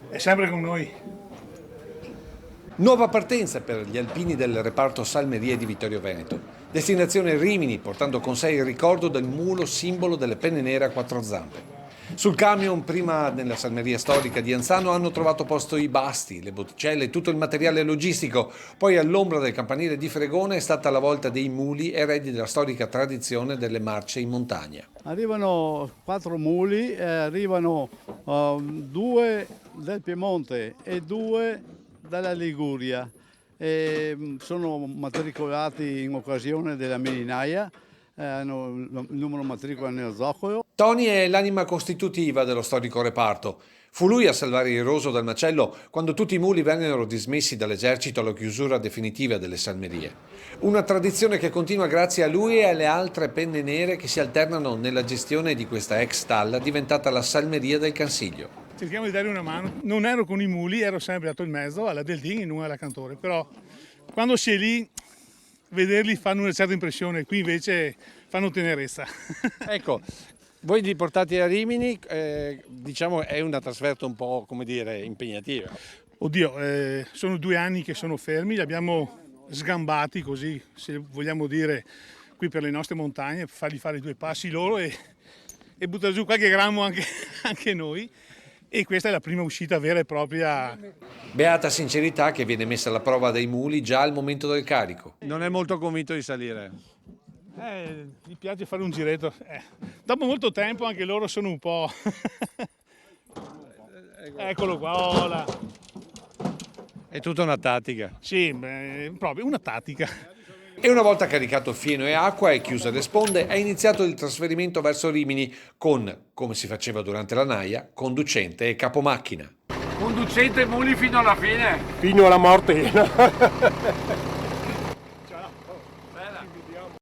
È sempre con noi. Nuova partenza per gli alpini del reparto Salmerie di Vittorio Veneto. Destinazione Rimini, portando con sé il ricordo del mulo simbolo delle penne nere a quattro zampe. Sul camion, prima nella salmeria storica di Anzano, hanno trovato posto i basti, le botticelle e tutto il materiale logistico. Poi all'ombra del campanile di Fregone è stata la volta dei muli, eredi della storica tradizione delle marce in montagna. Arrivano 4 muli, arrivano 2 del Piemonte e 2 dalla Liguria. Sono matricolati in occasione della Meninaia, hanno il numero matricola nello zoccolo. Tony è l'anima costitutiva dello storico reparto. Fu lui a salvare il roso dal macello quando tutti i muli vennero dismessi dall'esercito alla chiusura definitiva delle salmerie. Una tradizione che continua grazie a lui e alle altre penne nere che si alternano nella gestione di questa ex stalla diventata la salmeria del Cansiglio. Cerchiamo di dare una mano. Non ero con i muli, ero sempre dato in mezzo alla Deldin e non alla Cantore, però quando si è lì, vederli fanno una certa impressione, qui invece fanno tenerezza. Ecco, voi li portate a Rimini, diciamo è una trasferta un po', come dire, impegnativa. Oddio, sono 2 anni che sono fermi, li abbiamo sgambati così, se vogliamo dire, qui per le nostre montagne, per fargli fare 2 passi loro e buttare giù qualche grammo anche noi. E questa è la prima uscita vera e propria. Beata sincerità che viene messa alla prova dai muli già al momento del carico. Non è molto convinto di salire. Gli piace fare un giretto. Dopo molto tempo anche loro sono un po'... Eccolo qua, oh là. È tutta una tattica. Sì, proprio una tattica. E una volta caricato fieno e acqua e chiuse le sponde, è iniziato il trasferimento verso Rimini con, come si faceva durante la naia, conducente e capomacchina. Conducente muli fino alla fine. Fino alla morte.